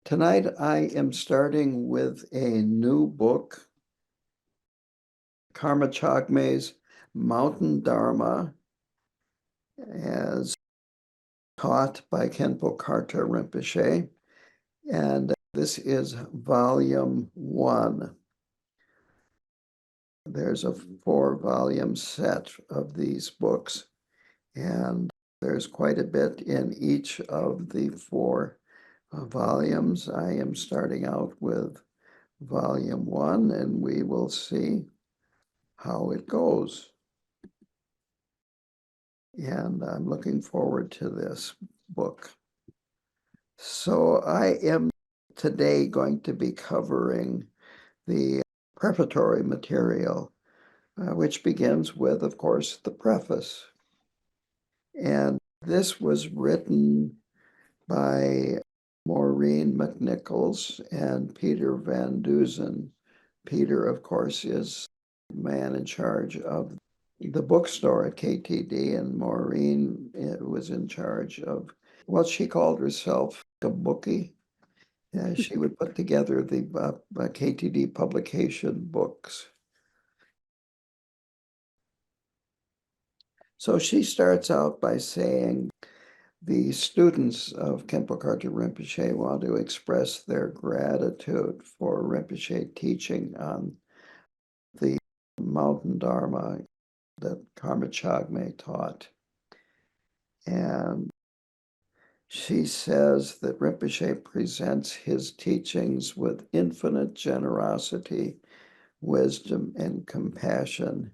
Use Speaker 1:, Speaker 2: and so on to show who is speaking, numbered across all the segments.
Speaker 1: Tonight I am starting with a new book, Karma Chagme's Mountain Dharma, as taught by Khenpo Karthar Rinpoche. And this is volume 1. There's a 4-volume set of these books, and there's quite a bit in each of the 4 volumes. I am starting out with volume 1, and we will see how it goes. And I'm looking forward to this book. So I am today going to be covering the prefatory material, which begins with, of course, the preface. And this was written by Maureen McNichols and Peter Van Duzen. Peter, of course, is the man in charge of the bookstore at KTD, and Maureen was in charge of, well, she called herself a bookie. She would put together the KTD publication books. So she starts out by saying, the students of Khenpo Karthar Rinpoche want to express their gratitude for Rinpoche teaching on the Mountain Dharma that Karma Chagme taught. And she says that Rinpoche presents his teachings with infinite generosity, wisdom, and compassion.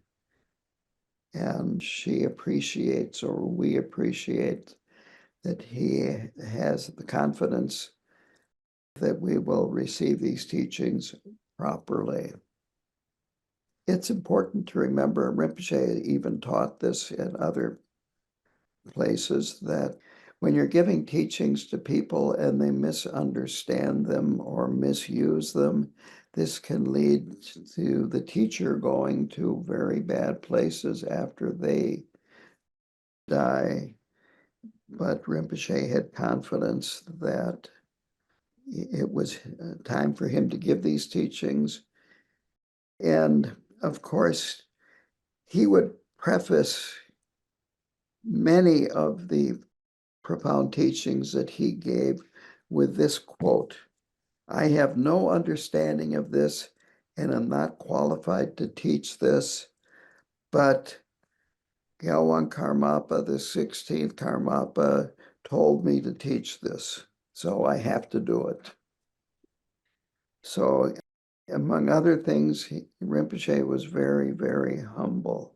Speaker 1: And she appreciates, or we appreciate, that he has the confidence that we will receive these teachings properly. It's important to remember, Rinpoche even taught this in other places, that when you're giving teachings to people and they misunderstand them or misuse them, this can lead to the teacher going to very bad places after they die. But Rinpoche had confidence that it was time for him to give these teachings. And of course, he would preface many of the profound teachings that he gave with this quote: "I have no understanding of this and am not qualified to teach this, but Gyalwang Karmapa, the 16th Karmapa, told me to teach this, so I have to do it." So among other things, Rinpoche was very, very humble.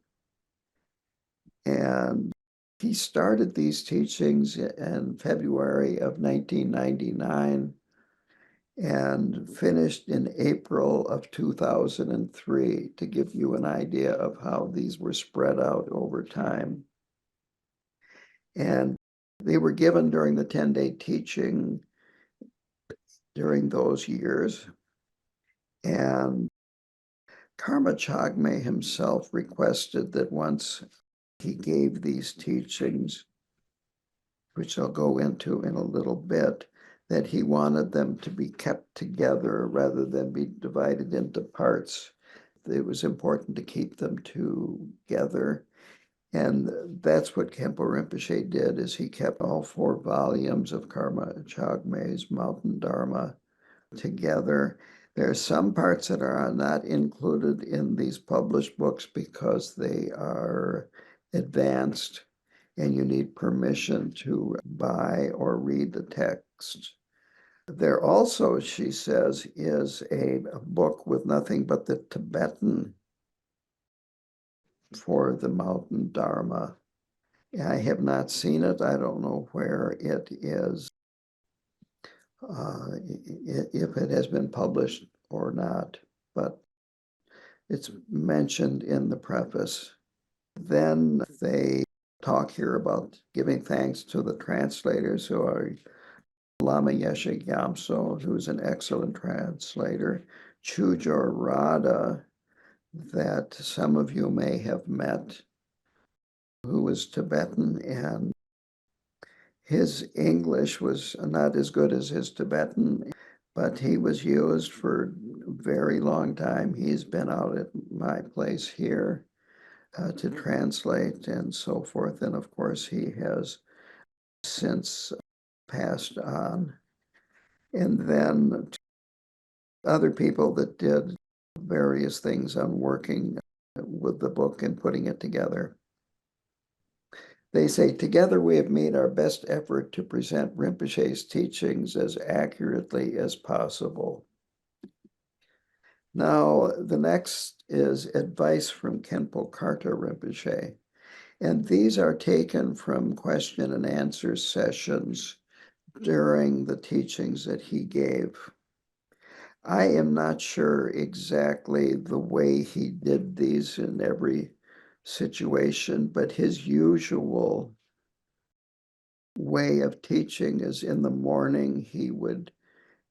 Speaker 1: And he started these teachings in February of 1999 and finished in April of 2003, to give you an idea of how these were spread out over time. And they were given during the 10-day teaching during those years. And Karma Chagme himself requested that once he gave these teachings, which I'll go into in a little bit, that he wanted them to be kept together rather than be divided into parts. It was important to keep them together. And that's what Khenpo Rinpoche did, is he kept all 4 volumes of Karma Chagme's Mountain Dharma together. There are some parts that are not included in these published books because they are advanced and you need permission to buy or read the text. There also, she says, is a book with nothing but the Tibetan for the Mountain Dharma. I have not seen it. I don't know where it is, if it has been published or not, but it's mentioned in the preface. Then they talk here about giving thanks to the translators, who are Lama Yeshe Gyamtso, who's an excellent translator, Chujor Rada, that some of you may have met, who was Tibetan, and His English was not as good as his Tibetan, but he was used for a very long time. He's been out at my place here to translate and so forth. And of course, he has since passed on. And then other people that did various things on working with the book and putting it together. They say, together we have made our best effort to present Rinpoche's teachings as accurately as possible. Now, the next is advice from Khenpo Karthar Rinpoche. And these are taken from question and answer sessions during the teachings that he gave. I am not sure exactly the way he did these in every situation, but his usual way of teaching is in the morning he would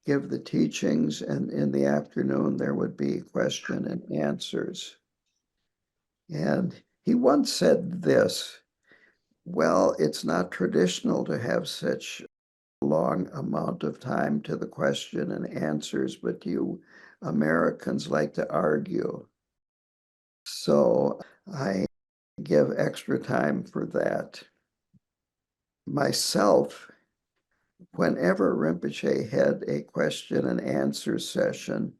Speaker 1: give the teachings, and in the afternoon there would be question and answers. And he once said this, well, it's not traditional to have such a long amount of time to the question and answers, but you Americans like to argue. So I give extra time for that. Myself, whenever Rinpoche had a question and answer session,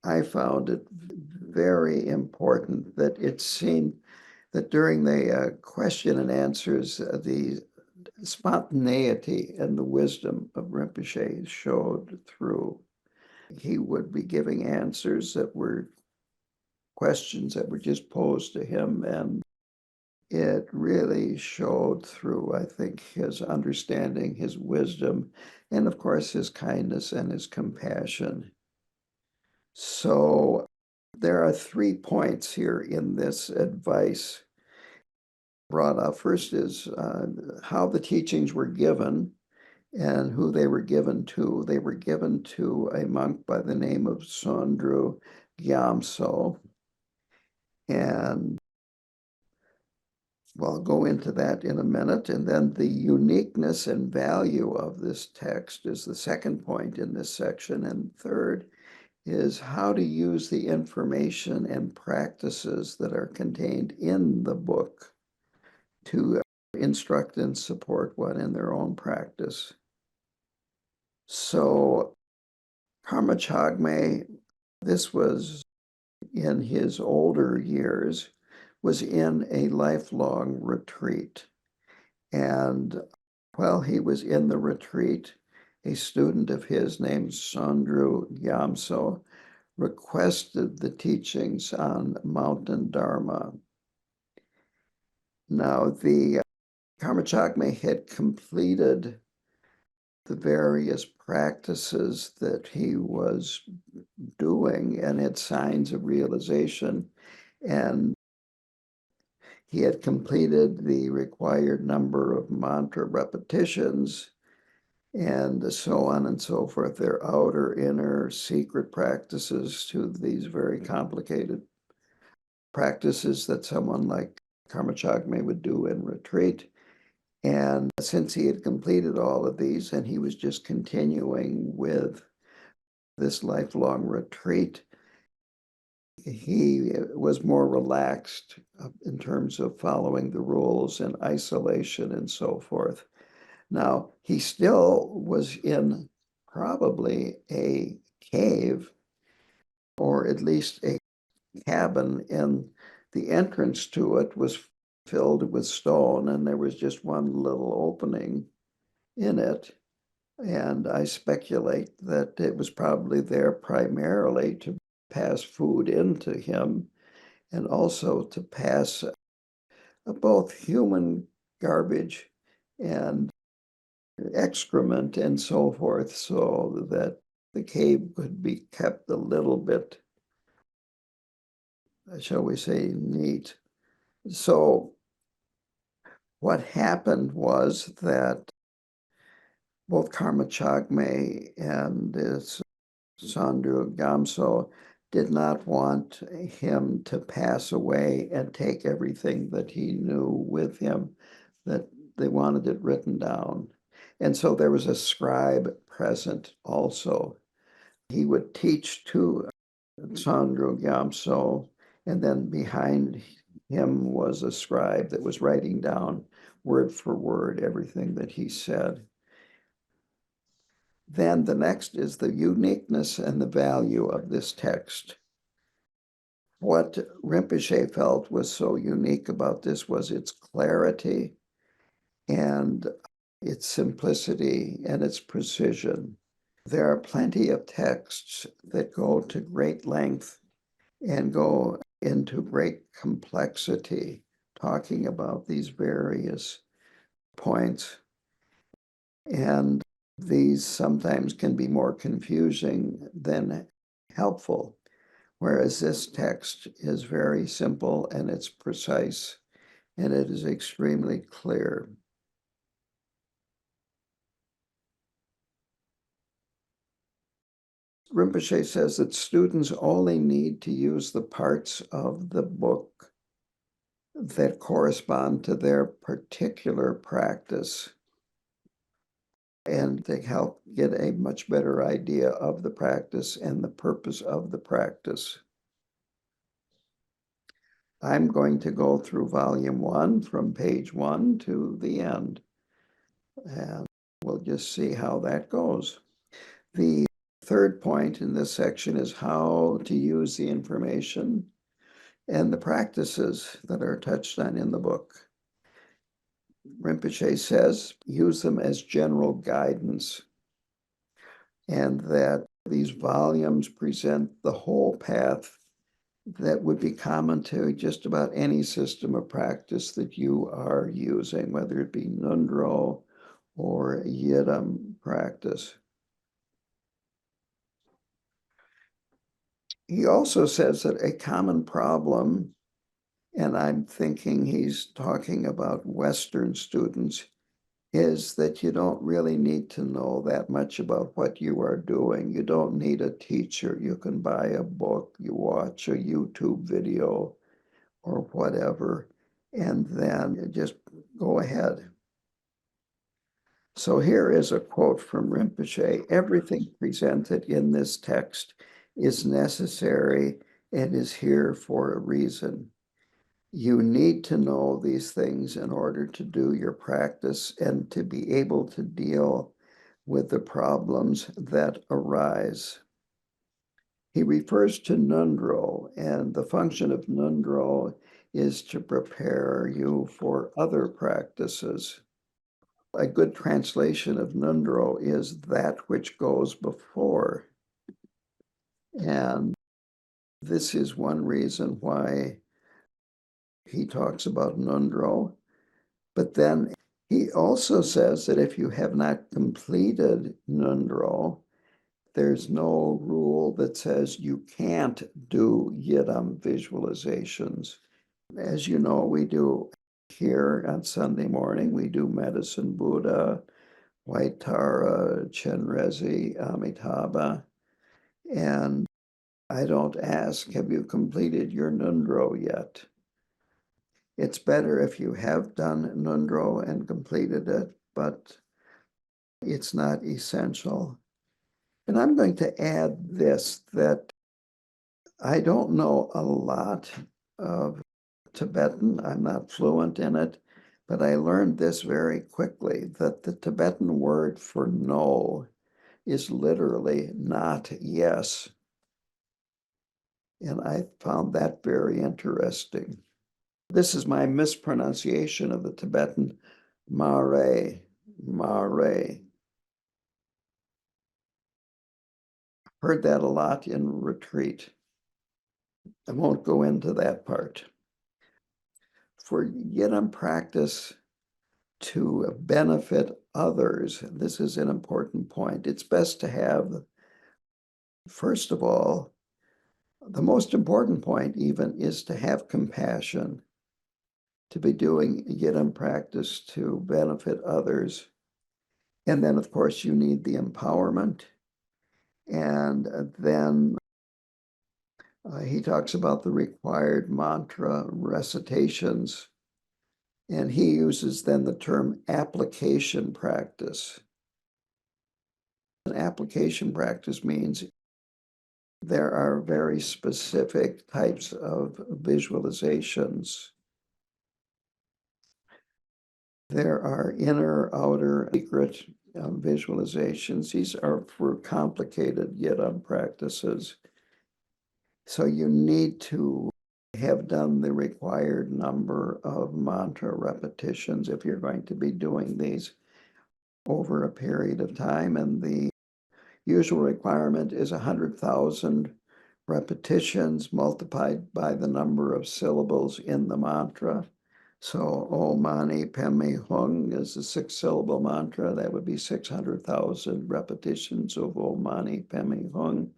Speaker 1: I found it very important that it seemed that during the question and answers, the spontaneity and the wisdom of Rinpoche showed through. He would be giving answers that were questions that were just posed to him, and it really showed through, I think, his understanding, his wisdom, and of course, his kindness and his compassion. So there are 3 points here in this advice brought up. First is how the teachings were given and who they were given to. They were given to a monk by the name of Sondru Gyamtso. And well, I'll go into that in a minute. And then the uniqueness and value of this text is the second point in this section. And third is how to use the information and practices that are contained in the book to instruct and support one in their own practice. So Karma Chagme, this was in his older years, was in a lifelong retreat. And while he was in the retreat, a student of his named Sondru Gyamtso requested the teachings on mountain Dharma. Now, the Karma Chagme had completed the various practices that he was doing and had signs of realization, and he had completed the required number of mantra repetitions and so on and so forth. Their outer, inner, secret practices to these very complicated practices that someone like Karma Chagme would do in retreat. And since he had completed all of these and he was just continuing with this lifelong retreat, he was more relaxed in terms of following the rules and isolation and so forth. Now, he still was in probably a cave or at least a cabin, and the entrance to it was filled with stone, and there was just one little opening in it. And I speculate that it was probably there primarily to pass food into him and also to pass both human garbage and excrement and so forth, so that the cave could be kept a little bit, shall we say, neat. So what happened was that both Karma Chagme and this Sondru Gyamtso did not want him to pass away and take everything that he knew with him, that they wanted it written down. And so there was a scribe present also. He would teach to Tsandro Gyamtso, and then behind him was a scribe that was writing down word for word everything that he said. Then the next is the uniqueness and the value of this text. What Rinpoche felt was so unique about this was its clarity and its simplicity and its precision. There are plenty of texts that go to great length and go into great complexity, talking about these various points. And these sometimes can be more confusing than helpful, whereas this text is very simple and it's precise and it is extremely clear. Rinpoche says that students only need to use the parts of the book that correspond to their particular practice, and they help get a much better idea of the practice and the purpose of the practice. I'm going to go through volume 1 from page 1 to the end, and we'll just see how that goes. The third point in this section is how to use the information and the practices that are touched on in the book. Rinpoche says, use them as general guidance, and that these volumes present the whole path that would be common to just about any system of practice that you are using, whether it be Nundro or Yidam practice. He also says that a common problem, and I'm thinking he's talking about Western students, is that you don't really need to know that much about what you are doing. You don't need a teacher. You can buy a book, you watch a YouTube video or whatever, and then you just go ahead. So here is a quote from Rinpoche. Everything presented in this text is necessary and is here for a reason. You need to know these things in order to do your practice and to be able to deal with the problems that arise. He refers to Nundro, and the function of Nundro is to prepare you for other practices. A good translation of Nundro is that which goes before. And this is one reason why he talks about Nundro. But then he also says that if you have not completed Nundro, there's no rule that says you can't do Yidam visualizations. As you know, we do here on Sunday morning, we do Medicine Buddha, White Tara, Chenrezi, Amitabha, and I don't ask, have you completed your Nundro yet? It's better if you have done Nundro and completed it, but it's not essential. And I'm going to add this, that I don't know a lot of Tibetan. I'm not fluent in it, but I learned this very quickly, that the Tibetan word for no is literally not yes. And I found that very interesting. This is my mispronunciation of the Tibetan mare, mare. Heard that a lot in retreat. I won't go into that part. For Yidam practice to benefit others, this is an important point. It's best to have, first of all, the most important point even is to have compassion, to be doing Yidam practice to benefit others. And then, of course, you need the empowerment. And then he talks about the required mantra recitations. And he uses then the term application practice. An application practice means there are very specific types of visualizations. There are inner, outer, secret visualizations. These are for complicated yidam practices. So you need to have done the required number of mantra repetitions if you're going to be doing these over a period of time. And the usual requirement is 100,000 repetitions multiplied by the number of syllables in the mantra. So Om Mani Padme Hung is a 6-syllable mantra. That would be 600,000 repetitions of Om Mani Padme Hung.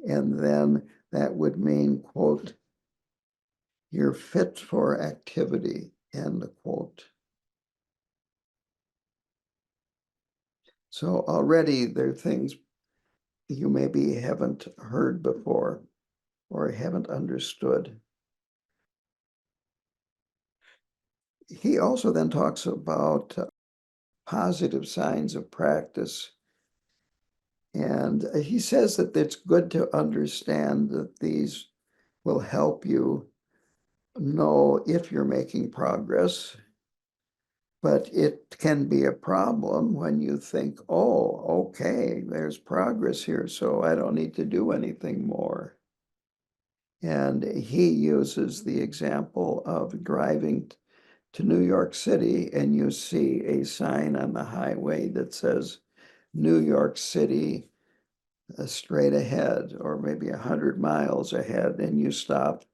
Speaker 1: And then that would mean, quote, you're fit for activity, end quote. So already there are things you maybe haven't heard before or haven't understood. He also then talks about positive signs of practice. And he says that it's good to understand that these will help you know if you're making progress. But it can be a problem when you think, oh, okay, there's progress here, so I don't need to do anything more. And he uses the example of driving to New York City and you see a sign on the highway that says New York City straight ahead, or maybe 100 miles ahead, and you stop.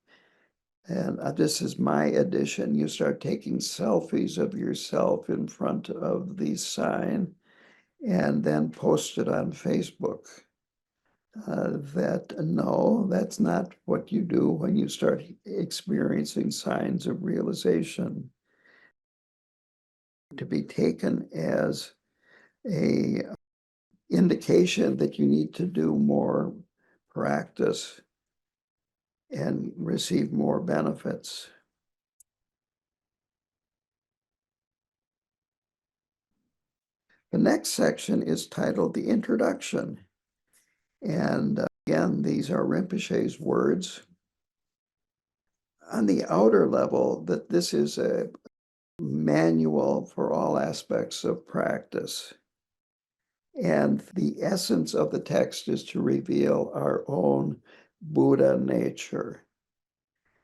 Speaker 1: And this is my addition. You start taking selfies of yourself in front of the sign and then post it on Facebook. No, that's not what you do when you start experiencing signs of realization. To be taken as a indication that you need to do more practice and receive more benefits. The next section is titled The Introduction. And again, these are Rinpoche's words. On the outer level, that this is a manual for all aspects of practice. And the essence of the text is to reveal our own Buddha nature.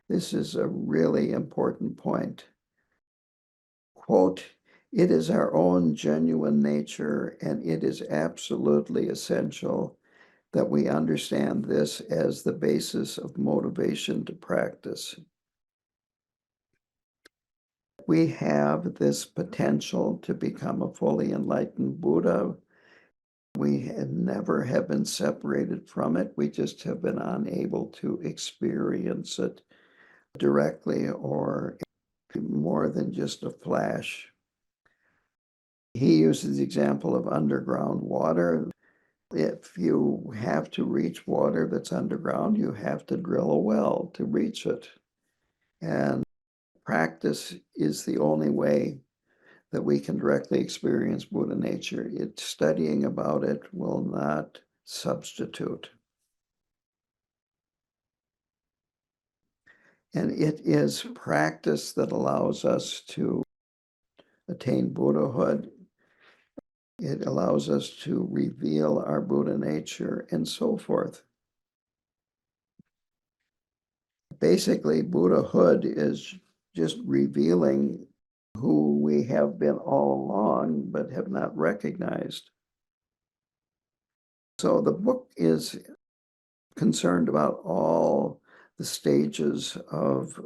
Speaker 1: This is a really important point. Quote, it is our own genuine nature, and it is absolutely essential that we understand this as the basis of motivation to practice. We have this potential to become a fully enlightened Buddha. We never have been separated from it. We just have been unable to experience it directly or more than just a flash. He uses the example of underground water. If you have to reach water that's underground, you have to drill a well to reach it. And practice is the only way that we can directly experience Buddha nature. Studying about it will not substitute. And it is practice that allows us to attain Buddhahood. It allows us to reveal our Buddha nature and so forth. Basically, Buddhahood is just revealing who we have been all along, but have not recognized. So the book is concerned about all the stages of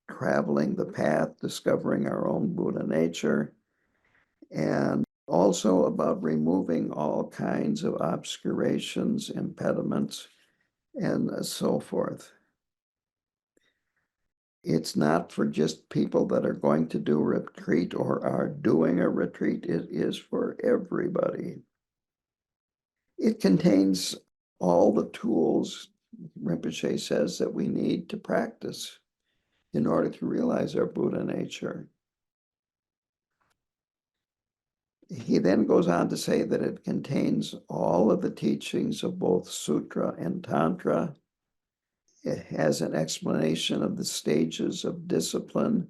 Speaker 1: traveling the path, discovering our own Buddha nature, and also about removing all kinds of obscurations, impediments, and so forth. It's not for just people that are going to do a retreat or are doing a retreat. It is for everybody. It contains all the tools, Rinpoche says, that we need to practice in order to realize our Buddha nature. He then goes on to say that it contains all of the teachings of both Sutra and Tantra. It has an explanation of the stages of discipline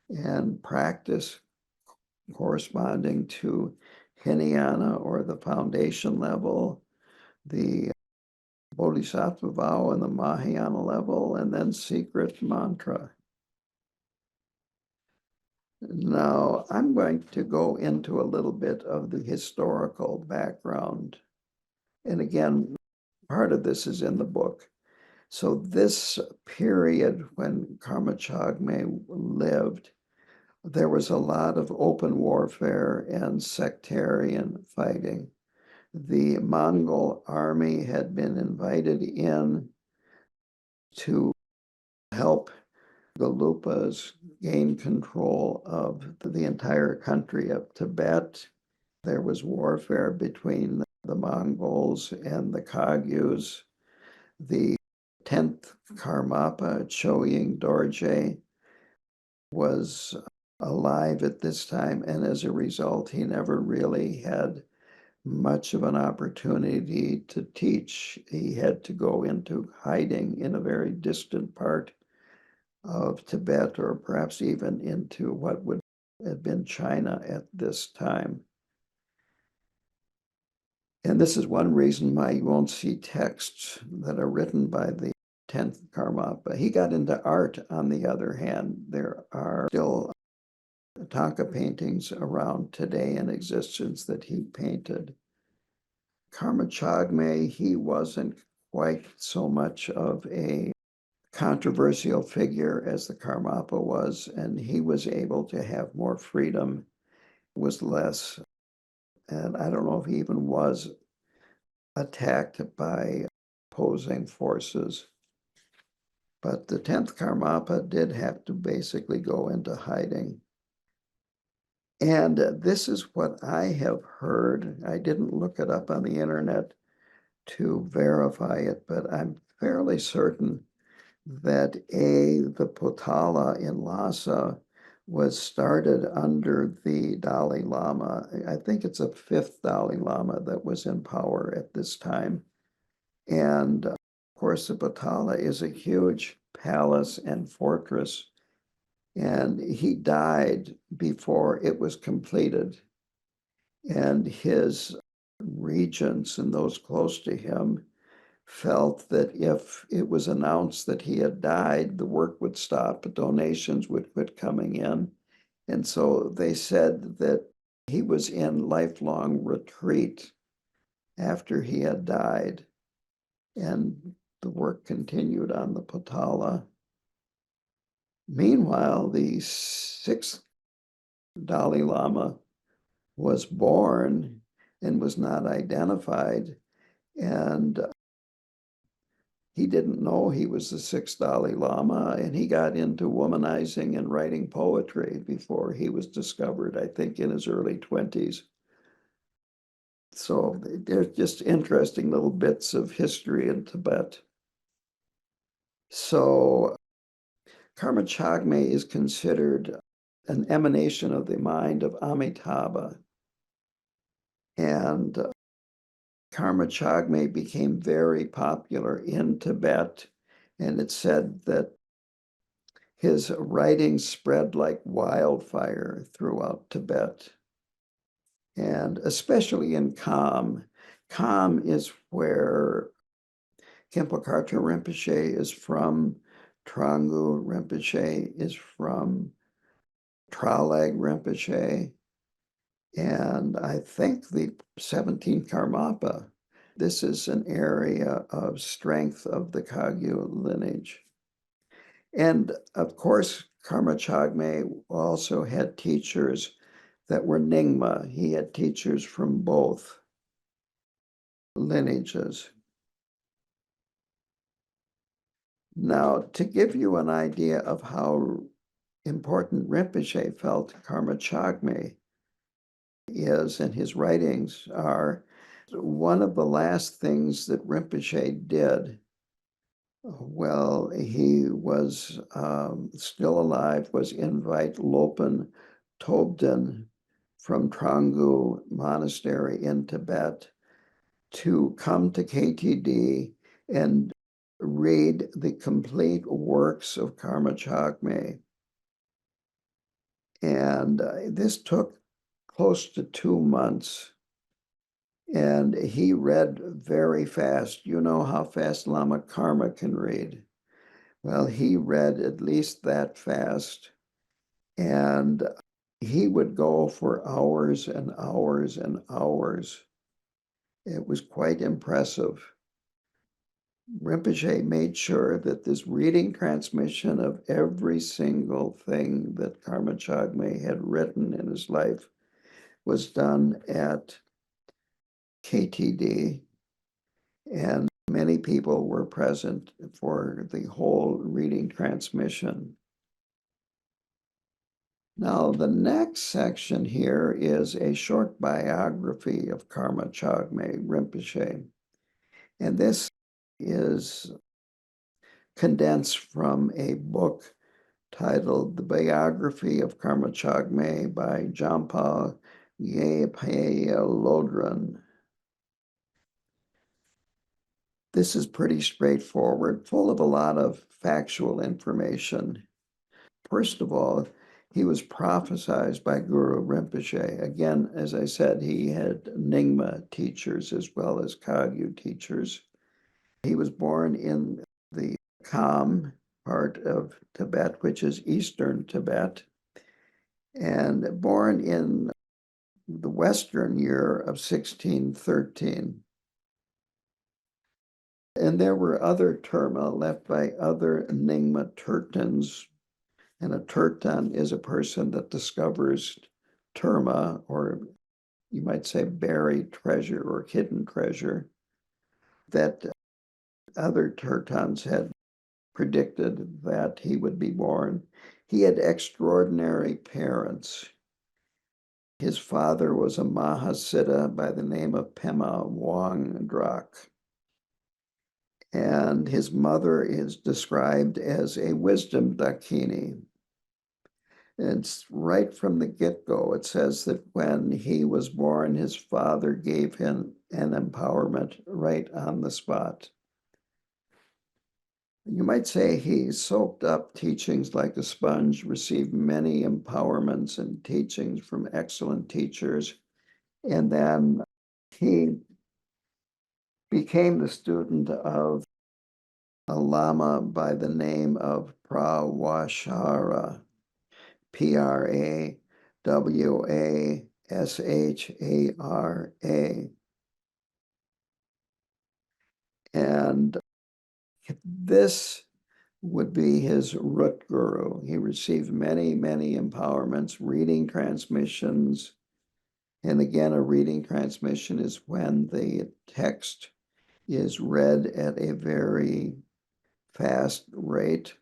Speaker 1: and practice corresponding to Hinayana, or the foundation level, the Bodhisattva vow and the Mahayana level, and then secret mantra. Now, I'm going to go into a little bit of the historical background. And again, part of this is in the book. So this period when Karma Chagme lived, there was a lot of open warfare and sectarian fighting. The Mongol army had been invited in to help the Lupas gain control of the entire country of Tibet. There was warfare between the Mongols and the Kagyus. The 10th Karmapa, Choying Dorje, was alive at this time, and as a result, he never really had much of an opportunity to teach. He had to go into hiding in a very distant part of Tibet, or perhaps even into what would have been China at this time. And this is one reason why you won't see texts that are written by the 10th Karmapa. He got into art, on the other hand. There are still Thangka paintings around today in existence that he painted. Karma Chagme, he wasn't quite so much of a controversial figure as the Karmapa was, and he was able to have more freedom, was less, and I don't know if he even was attacked by opposing forces. But the 10th Karmapa did have to basically go into hiding. And this is what I have heard. I didn't look it up on the internet to verify it, but I'm fairly certain that the Potala in Lhasa was started under the Dalai Lama. I think it's a fifth Dalai Lama that was in power at this time. And of course, the Potala is a huge palace and fortress, and he died before it was completed. And his regents and those close to him felt that if it was announced that he had died, the work would stop, donations would quit coming in. And so they said that he was in lifelong retreat after he had died, and the work continued on the Potala. Meanwhile, the sixth Dalai Lama was born and was not identified, and he didn't know he was the sixth Dalai Lama, and he got into womanizing and writing poetry before he was discovered, I think in his early 20s. So they're just interesting little bits of history in Tibet. So Karma Chagme is considered an emanation of the mind of Amitabha. And Karma Chagme became very popular in Tibet, and it's said that his writings spread like wildfire throughout Tibet, and especially in Kham. Kham is where Khenpo Karthar Rinpoche is from, Trangu Rinpoche is from, Tralag Rinpoche, and I think the 17th Karmapa. This is an area of strength of the Kagyu lineage. And of course, Karma Chagme also had teachers that were Nyingma. He had teachers from both lineages. Now, to give you an idea of how important Rinpoche felt Karma Chagme is, and his writings are, one of the last things that Rinpoche did, well, he was still alive, was invite Lopen Tobden from Trangu Monastery in Tibet to come to KTD and read the complete works of Karma Chagme. And this took close to 2 months. And he read very fast. You know how fast Lama Karma can read. Well, he read at least that fast. And he would go for hours and hours and hours. It was quite impressive. Rinpoche made sure that this reading transmission of every single thing that Karma Chagme had written in his life was done at KTD, and many people were present for the whole reading transmission. Now, the next section here is a short biography of Karma Chagme Rinpoche, and this is condensed from a book titled The Biography of Karma Chagme by Jampa Yepe Lodron. This is pretty straightforward, full of a lot of factual information. First of all, he was prophesied by Guru Rinpoche. Again, as I said, he had Nyingma teachers as well as Kagyu teachers. He was born in the Kham part of Tibet, which is eastern Tibet, and born in the Western year of 1613. And there were other terma left by other Nyingma Turtans. And a Turtan is a person that discovers terma, or you might say buried treasure or hidden treasure, that other Turtans had predicted that he would be born. He had extraordinary parents. His father was a Mahasiddha by the name of Pema Wangdrak. And his mother is described as a wisdom dakini. It's right from the get-go. It says that when he was born, his father gave him an empowerment right on the spot. You might say he soaked up teachings like a sponge, received many empowerments and teachings from excellent teachers, and then he became the student of a Lama by the name of Prawashara, Prawashara. And this would be his root guru. He received many, many empowerments, reading transmissions. And again, a reading transmission is when the text is read at a very fast rate,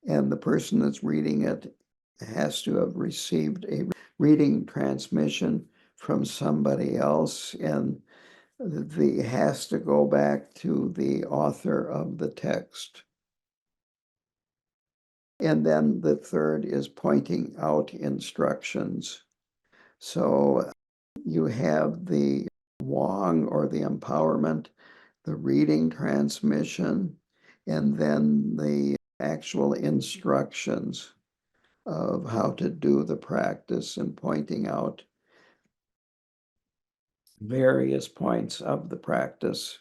Speaker 1: and the person that's reading it has to have received a reading transmission from somebody else, and the has to go back to the author of the text. And then the third is pointing out instructions. So you have the Wang, or the empowerment, the reading transmission, and then the actual instructions of how to do the practice and pointing out various points of the practice.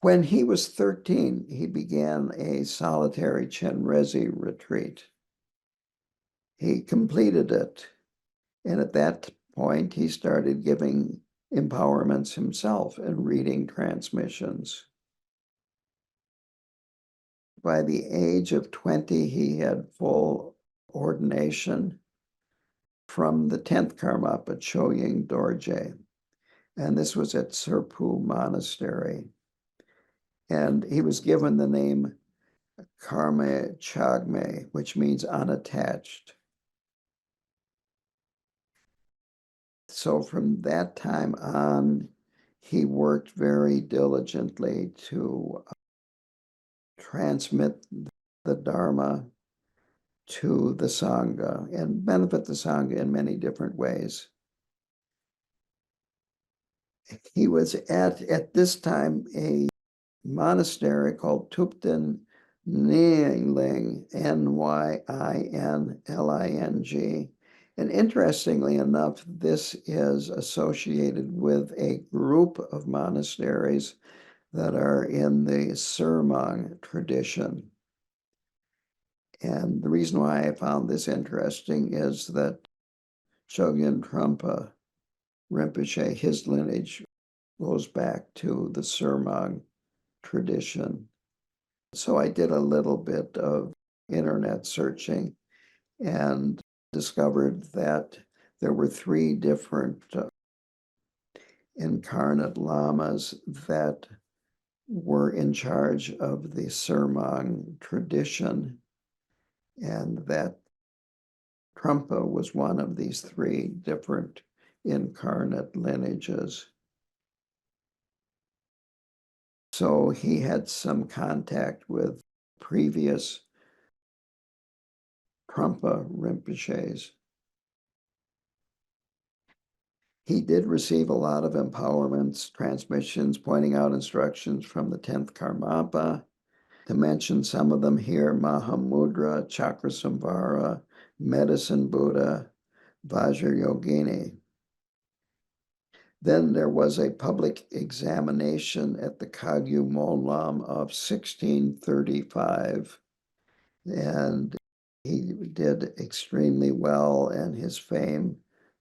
Speaker 1: When he was 13, he began a solitary Chenrezi retreat. He completed it, and at that point, he started giving empowerments himself and reading transmissions. By the age of 20, he had full ordination from the 10th Karmapa, Choying Dorje. And this was at Serpu Monastery. And he was given the name Karma Chagme, which means unattached. So from that time on, he worked very diligently to transmit the Dharma to the Sangha and benefit the Sangha in many different ways. He was at this time a monastery called Thupten Nyingling, Nyinling. And interestingly enough, this is associated with a group of monasteries that are in the Surmang tradition. And the reason why I found this interesting is that Chogyam Trungpa Rinpoche, his lineage goes back to the Surmang tradition. So I did a little bit of internet searching and discovered that there were three different incarnate lamas that were in charge of the Surmang tradition, and that Trungpa was one of these three different incarnate lineages. So he had some contact with previous Trungpa Rinpoches. He did receive a lot of empowerments, transmissions, pointing out instructions from the 10th Karmapa. To mention some of them here, Mahamudra, Chakrasamvara, Medicine Buddha, Vajrayogini. Then there was a public examination at the Kagyu Molam of 1635, and he did extremely well, and his fame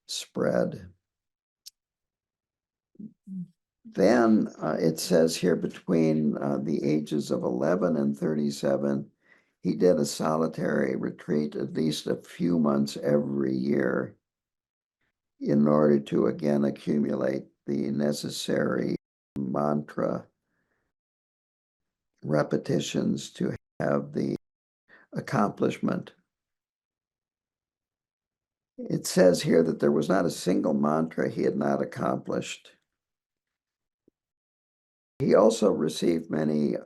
Speaker 1: spread. Then it says here between the ages of 11 and 37, he did a solitary retreat at least a few months every year in order to again accumulate the necessary mantra repetitions to have the accomplishment. It says here that there was not a single mantra he had not accomplished. He also received many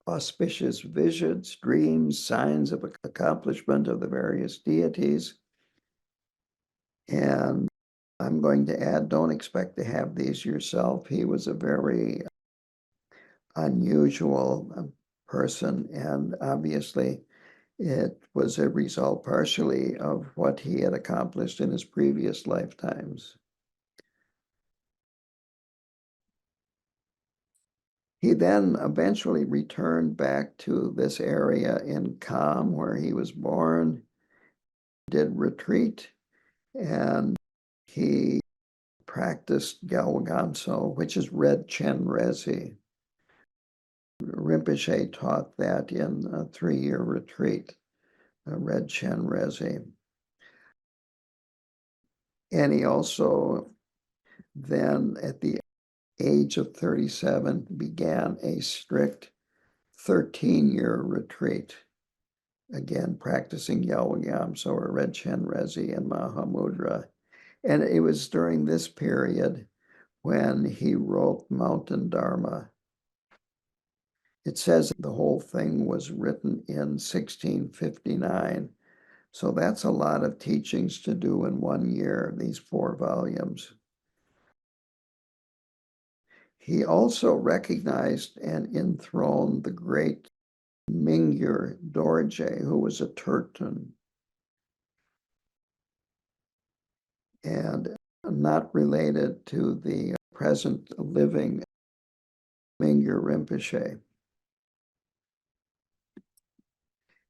Speaker 1: auspicious visions, dreams, signs of accomplishment of the various deities. And I'm going to add, don't expect to have these yourself. He was a very unusual person, and obviously it was a result partially of what he had accomplished in his previous lifetimes. He then eventually returned back to this area in Kham, where he was born, did retreat, and he practiced Gyalgamso, which is Red Chen Rezi. Rinpoche taught that in a 3-year retreat, Red Chen Rezi. And he also then, at the age of 37, began a strict 13-year retreat, again practicing Gyalgamso or Red Chen Rezi and Mahamudra. And it was during this period when he wrote Mountain Dharma. It says the whole thing was written in 1659. So that's a lot of teachings to do in 1 year, these 4 volumes. He also recognized and enthroned the great Mingyur Dorje, who was a Turton and not related to the present living Mingyur Rinpoche.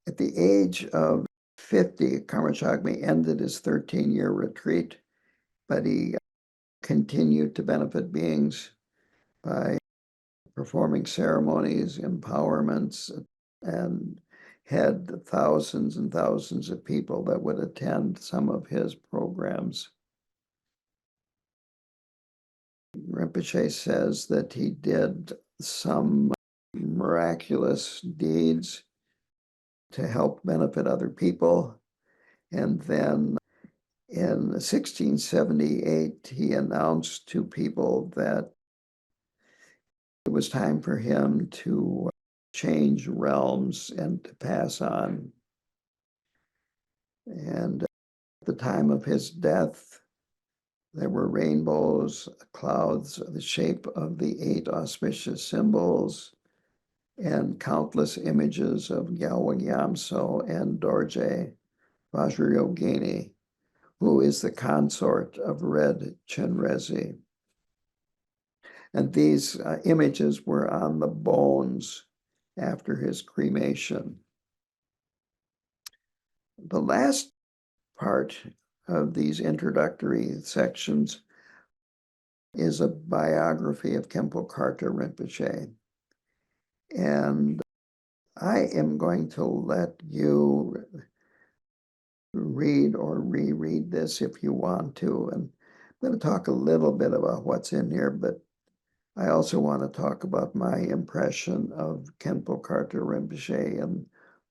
Speaker 1: At the age of 50, Karma Chagme ended his 13-year retreat, but he continued to benefit beings by performing ceremonies, empowerments, and had thousands and thousands of people that would attend some of his programs. Rinpoche says that he did some miraculous deeds to help benefit other people. And then in 1678, he announced to people that it was time for him to change realms and to pass on. And at the time of his death, there were rainbows, clouds, the shape of the 8 auspicious symbols, and countless images of Gyalwa Gyamtso and Dorje Vajrayogini, who is the consort of Red Chenrezig. And these images were on the bones after his cremation. The last part of these introductory sections is a biography of Khenpo Karthar Rinpoche. And I am going to let you read or reread this if you want to. And I'm going to talk a little bit about what's in here, but I also want to talk about my impression of Khenpo Karthar Rinpoche and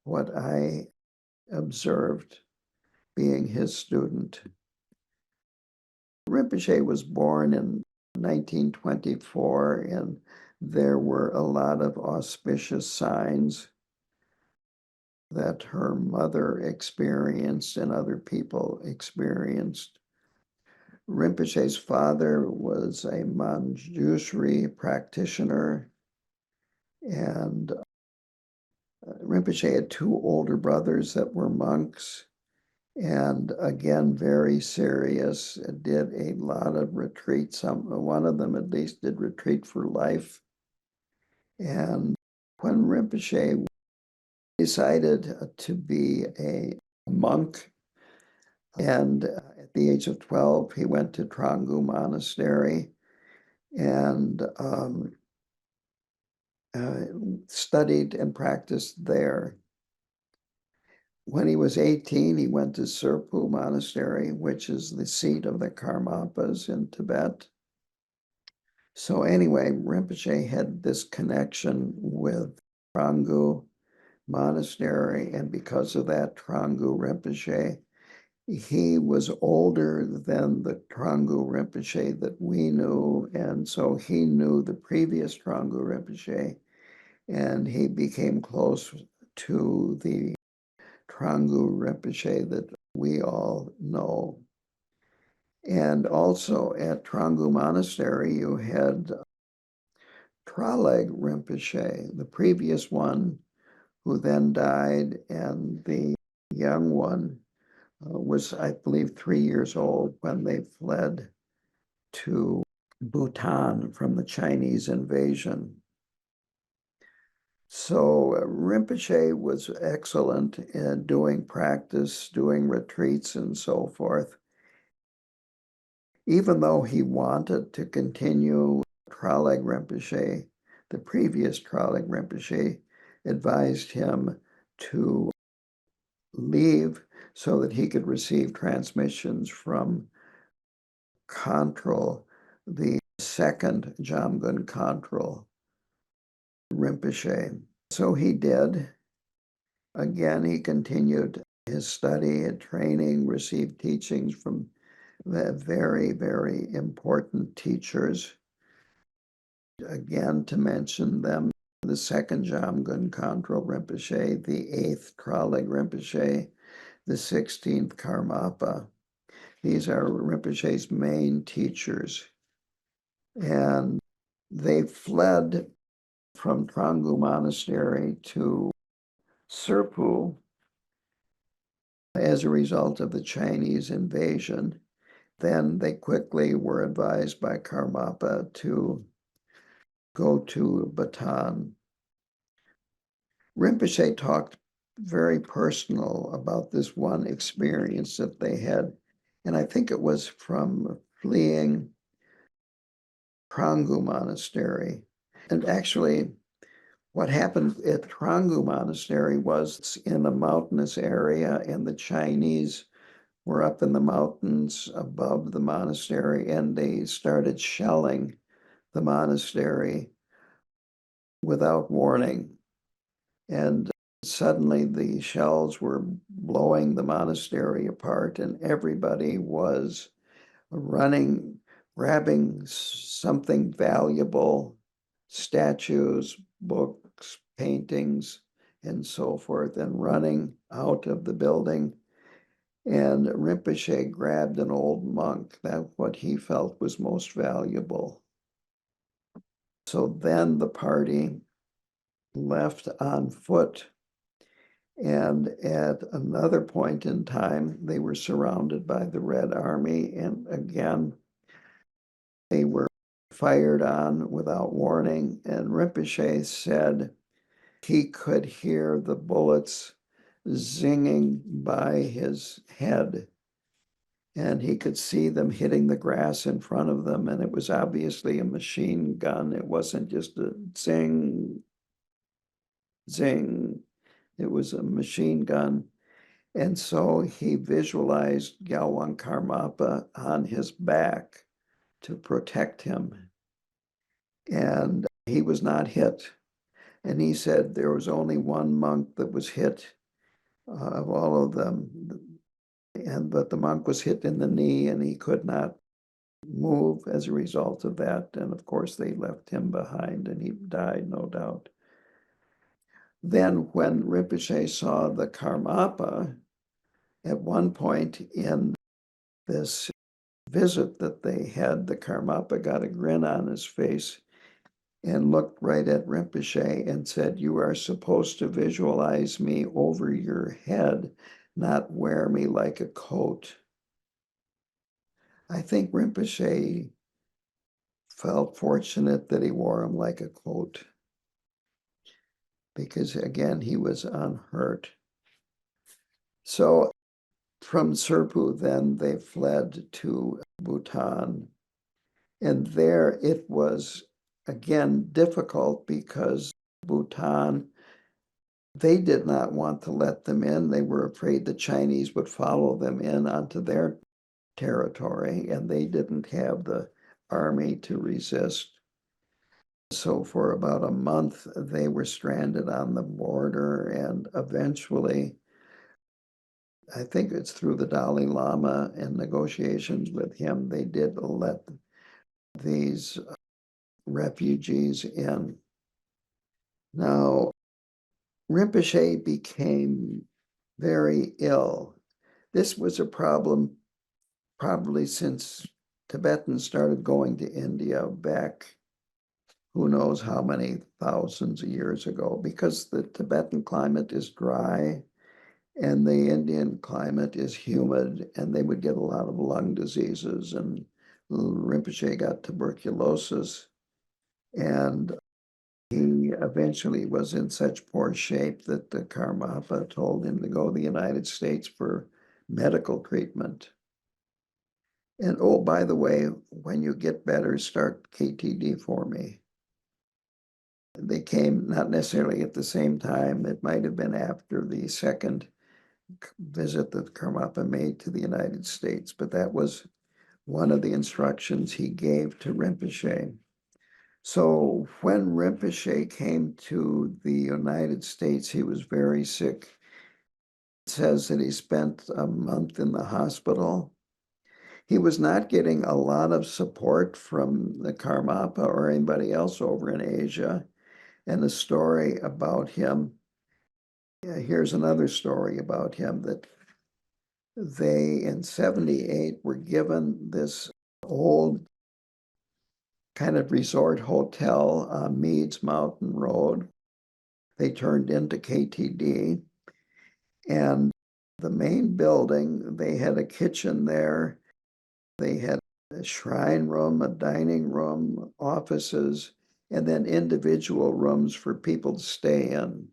Speaker 1: what I observed being his student. Rinpoche was born in 1924, and there were a lot of auspicious signs that her mother experienced and other people experienced. Rinpoche's father was a Manjushri practitioner, and Rinpoche had 2 older brothers that were monks, and again, very serious, did a lot of retreats. One of them at least did retreat for life. And when Rinpoche decided to be a monk, and at the age of 12, he went to Trangu Monastery and studied and practiced there. When he was 18, he went to Serpu Monastery, which is the seat of the Karmapas in Tibet. So anyway, Rinpoche had this connection with Trangu Monastery, and because of that, Trangu Rinpoche, he was older than the Trangu Rinpoche that we knew, and so he knew the previous Trangu Rinpoche, and he became close to the Trangu Rinpoche that we all know. And also at Trangu Monastery, you had Traleg Rinpoche, the previous one, who then died, and the young one was, I believe, 3 years old when they fled to Bhutan from the Chinese invasion. So Rinpoche was excellent in doing practice, doing retreats, and so forth. Even though he wanted to continue, Traleg Rinpoche, the previous Traleg Rinpoche, advised him to leave so that he could receive transmissions from Khantrul, the second Jamgon Khantrul Rinpoche. So he did. Again, he continued his study and training, received teachings from the very, very important teachers. Again, to mention them, the second Jamgon Khantrul Rinpoche, the 8th Traleg Rinpoche, the 16th Karmapa. These are Rinpoche's main teachers. And they fled from Trangu Monastery to Serpu as a result of the Chinese invasion. Then they quickly were advised by Karmapa to go to Bhutan. Rinpoche talked very personal about this one experience that they had, and I think it was from fleeing Trangu Monastery. And actually, what happened at Trangu Monastery was in a mountainous area, and the Chinese were up in the mountains above the monastery, and they started shelling the monastery without warning. And suddenly the shells were blowing the monastery apart, and everybody was running, grabbing something valuable, statues, books, paintings, and so forth, and running out of the building. And Rinpoche grabbed an old monk, that what he felt was most valuable. So then the party left on foot. And at another point in time, they were surrounded by the Red Army. And again, they were fired on without warning. And Rinpoche said he could hear the bullets zinging by his head. And he could see them hitting the grass in front of them. And it was obviously a machine gun. It wasn't just a zing, zing. It was a machine gun. And so he visualized Gyalwang Karmapa on his back to protect him. And he was not hit. And he said there was only one monk that was hit of all of them. But the monk was hit in the knee and he could not move as a result of that. And of course, they left him behind and he died, no doubt. Then when Rinpoche saw the Karmapa, at one point in this visit that they had, the Karmapa got a grin on his face and looked right at Rinpoche and said, "You are supposed to visualize me over your head, not wear me like a coat." I think Rinpoche felt fortunate that he wore him like a coat because, again, he was unhurt. So from Serpu, then they fled to Bhutan. And there it was, again, difficult because Bhutan, they did not want to let them in. They were afraid the Chinese would follow them in onto their territory, and they didn't have the army to resist. So for about a month, they were stranded on the border, and eventually, I think it's through the Dalai Lama and negotiations with him, they did let these refugees in. Now, Rinpoche became very ill. This was a problem probably since Tibetans started going to India back who knows how many thousands of years ago, because the Tibetan climate is dry and the Indian climate is humid, and they would get a lot of lung diseases. And Rinpoche got tuberculosis, and he eventually was in such poor shape that the Karmapa told him to go to the United States for medical treatment. And oh, by the way, when you get better, start KTD for me. They came not necessarily at the same time. It might have been after the second visit that Karmapa made to the United States, but that was one of the instructions he gave to Rinpoche. So when Rinpoche came to the United States, he was very sick. It says that he spent a month in the hospital. He was not getting a lot of support from the Karmapa or anybody else over in Asia. And the story about him, here's another story about him, that they in 78 were given this old kind of resort hotel on Meads Mountain Road. They turned into KTD. And the main building, they had a kitchen there. They had a shrine room, a dining room, offices, and then individual rooms for people to stay in.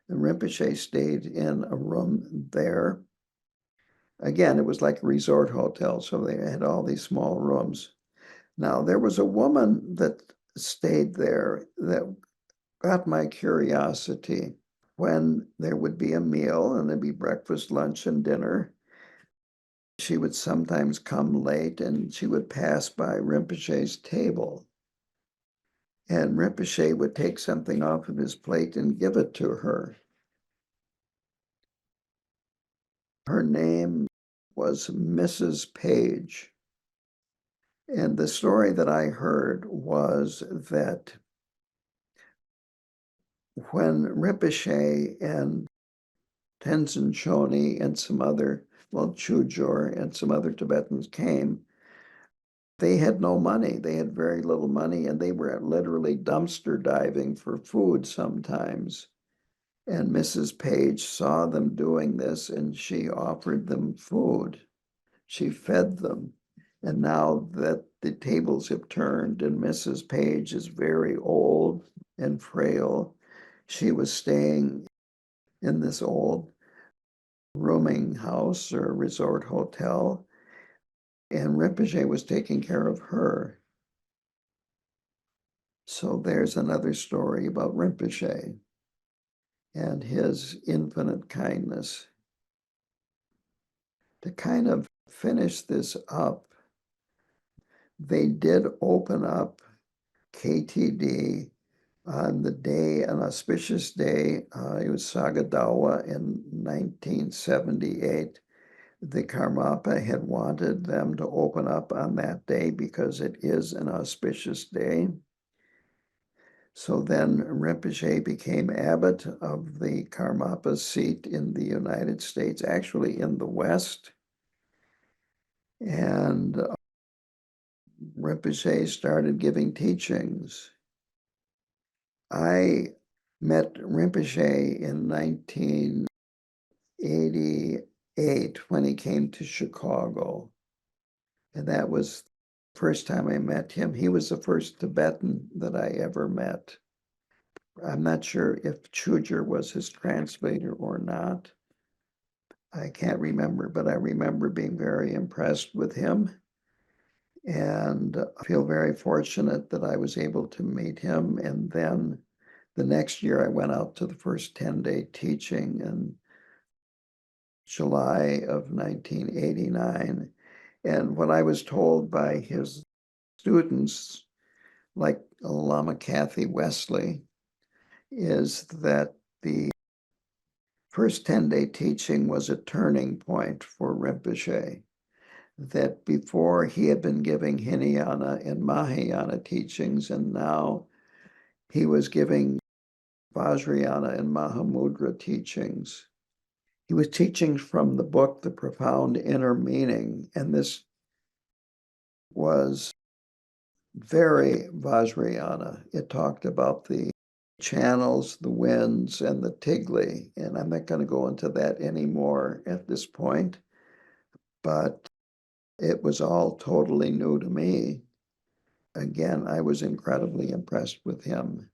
Speaker 1: And Rinpoche stayed in a room there. Again, it was like a resort hotel, so they had all these small rooms. Now, there was a woman that stayed there that got my curiosity. When there would be a meal, and there'd be breakfast, lunch, and dinner, she would sometimes come late, and she would pass by Rinpoche's table. And Rinpoche would take something off of his plate and give it to her. Her name was Mrs. Page. And the story that I heard was that when Rinpoche and Tenzin Shoni and some other well, Chujor and some other Tibetans came, they had no money. They had very little money, and they were literally dumpster diving for food sometimes. And Mrs. Page saw them doing this, and she offered them food. She fed them. And now that the tables have turned and Mrs. Page is very old and frail, she was staying in this old rooming house or resort hotel, and Rinpoche was taking care of her. So there's another story about Rinpoche and his infinite kindness. To kind of finish this up, they did open up KTD on the day, an auspicious day. It was Sagadawa in 1978. The Karmapa had wanted them to open up on that day because it is an auspicious day. So then Rinpoche became abbot of the Karmapa seat in the United States, actually in the West. And Rinpoche started giving teachings. I met Rinpoche in 1988 when he came to Chicago. And that was the first time I met him. He was the first Tibetan that I ever met. I'm not sure if Chujur was his translator or not. I can't remember, but I remember being very impressed with him. And I feel very fortunate that I was able to meet him. And then the next year, I went out to the first 10-day teaching in July of 1989. And what I was told by his students, like Lama Kathy Wesley, is that the first 10-day teaching was a turning point for Rinpoche. That before he had been giving Hinayana and Mahayana teachings, and now he was giving Vajrayana and Mahamudra teachings. He was teaching from the book, The Profound Inner Meaning, and this was very Vajrayana. It talked about the channels, the winds, and the tigli, and I'm not going to go into that anymore at this point, but it was all totally new to me. Again, I was incredibly impressed with him.